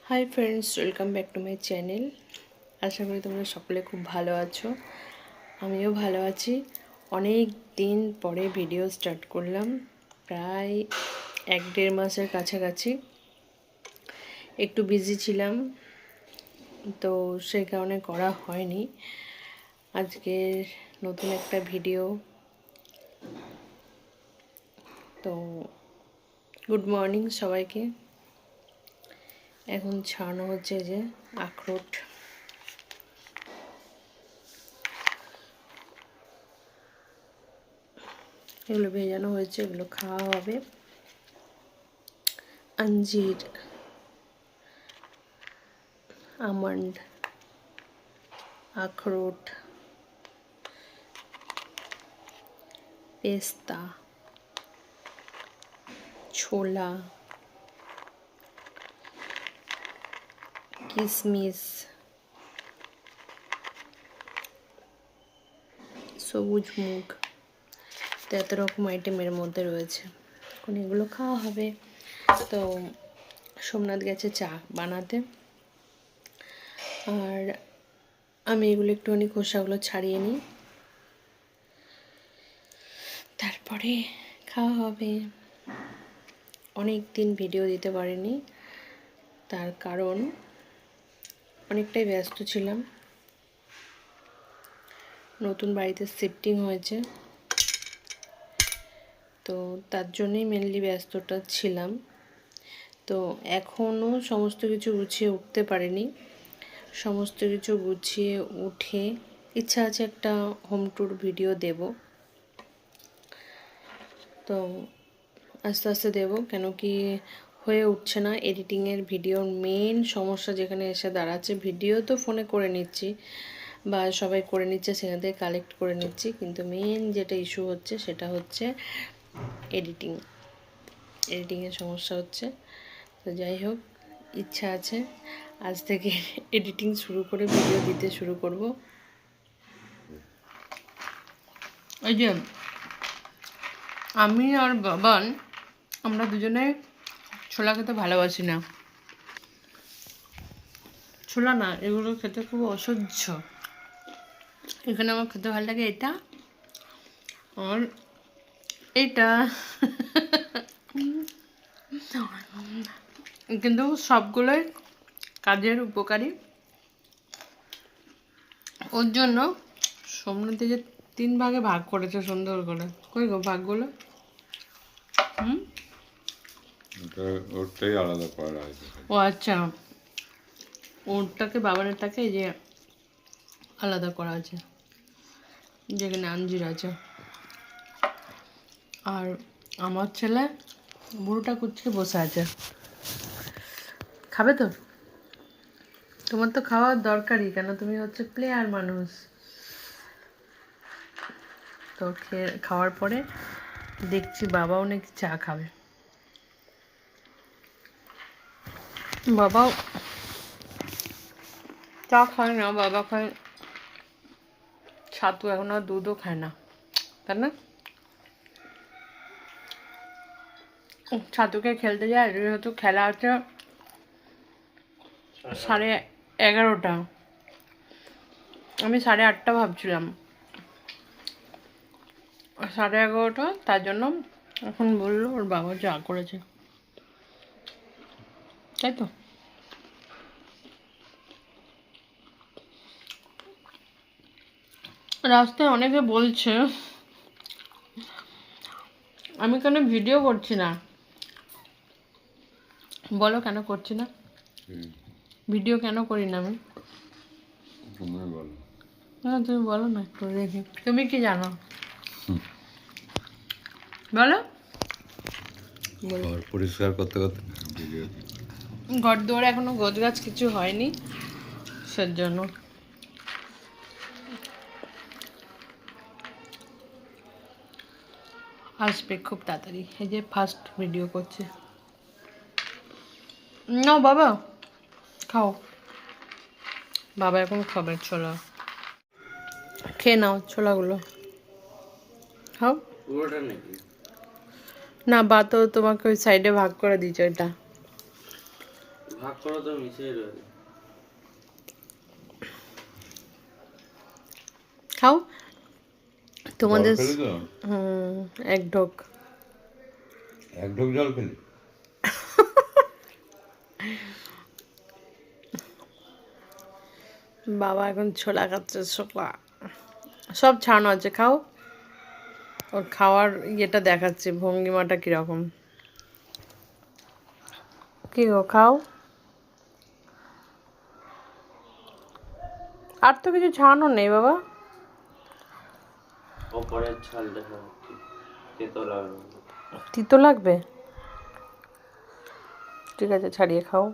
High friends, welcome back to my channel. আশা করি তোমরা সকলে খুব ভালো আছো। আমিও ভালো আছি। অনেক দিন পরে ভিডিও স্টার্ট করলাম, প্রায় 1-1.5 মাসের কাছাকাছি। একটু বিজি ছিলাম, তো সেই কারণে করা হয়নি। আজকে নতুন একটা ভিডিও। তো গুড মর্নিং সবাইকে। এখন ছাড়ানো হচ্ছে যে আখরোট। এগুলো ভেজানো হয়েছে, এগুলো খাওয়া হবে। अंजीर, आमंड, अखरोट, पेस्ता, छोला, किशमिश, সবুজ মুগ, তো এত রকম আইটেমের মধ্যে রয়েছে। এখন এগুলো খাওয়া হবে। তো সোমনাথ গেছে চা বানাতে, আর আমি এগুলো একটুখানি খোসাগুলো ছাড়িয়ে নিই, তারপরে খাওয়া হবে। অনেক দিন ভিডিও দিতে পারিনি, তার কারণ অনেকটাই ব্যস্ত ছিলাম। নতুন বাড়িতে শিফটিং হয়েছে, তো তার জন্যই মেনলি ব্যস্তটা ছিলাম। তো এখনও সমস্ত কিছু গুছিয়ে উঠতে পারিনি। সমস্ত কিছু গুছিয়ে উঠে ইচ্ছা আছে একটা হোম ট্যুর ভিডিও দেব। তো আস্তে আস্তে দেব, কেন কি হয়ে উঠছে না। এডিটিংয়ের ভিডিওর মেন সমস্যা যেখানে এসে দাঁড়াচ্ছে, ভিডিও তো ফোনে করে নিচ্ছি বা সবাই করে নিচ্ছে, সেখান থেকে কালেক্ট করে নিচ্ছি, কিন্তু মেন যেটা ইস্যু হচ্ছে সেটা হচ্ছে এডিটিংয়ের সমস্যা হচ্ছে। তো যাই হোক, ইচ্ছা আছে আজ থেকে এডিটিং শুরু করে ভিডিও দিতে শুরু করব। ওই যে আমি আর বাবান, আমরা দুজনে ছোলা খেতে ভালোবাসি না। ছোলা না, এগুলো খেতে খুব অসহ্য। এখানে আমার খেতে ভালো লাগে এটা আর এটা, কিন্তু সবগুলোই কাজের উপকারী। ওর জন্য সোমনাথে যে 3 ভাগে ভাগ করেছে সুন্দর করে। কই গো ভাগগুলো? ওটাই আলাদা করা আছে। ও আচ্ছা, ওরটাকে বাবানেরটাকে এই যে আলাদা করা আছে, যেখানে আঞ্জির আছে। আর আমার ছেলে বুড়োটা কুচকে বসে আছে। খাবে তো? তোমার তো খাওয়ার দরকারই, কেন তুমি হচ্ছে প্লেয়ার মানুষ। তো খাওয়ার পরে দেখছি বাবাও নাকি চা খাবে। বাবাও চা খায় না, বাবা খায় ছাতু, এখন আর দুধও খায় না, তাই না? ছাতুকে খেলতে যায়, যেহেতু খেলা আছে 11:30, আমি 8:30 ভাবছিলাম, 11:30, তার জন্য এখন বললো ওর বাবা চা করেছে, তাই তো। রাস্তায় অনেকে বলছে আমি কেন ভিডিও করছি না। বলো কেন করছি না, ভিডিও কেন করি না আমি? তুমি বলো। হ্যাঁ তুমি বলো না, একটু দেখি তুমি কি জানো, বলো। ঘর পরিষ্কার করতে করতে ভিডিও, ঘর দৌড়ে এখনো গোছগাছ কিছু হয়নি, সেজন্য। আসবে খুব তাড়াতাড়ি, এই যে ফার্স্ট ভিডিও করছে। না বাবা খাও, বাবা এখন খাবে ছোলা। খেয়ে নাও ছোলাগুলো, খাও। না বা তো তোমাকে ওই সাইডে ভাগ করে দিয়েছে, এটা ভাগ করো তো মিশিয়ে রয়েছে। খাও তোমাদের জল খেলি তো? এক ঢোক। এক ঢোক জল খেলি? বাবা এখন ছোলা খাচ্ছে, ছোলা সব ছাড়ানো আছে, খাও। ওর খাওয়ার ইয়েটা দেখাচ্ছে, ভঙ্গিমাটা কীরকম। কি গো, খাও। আর তো কিছু ছাড়ানো নেই বাবা। ওপরের ছালটা তেতো লাগবে। তিতো লাগবে? ঠিক আছে, ছাড়িয়ে খাও।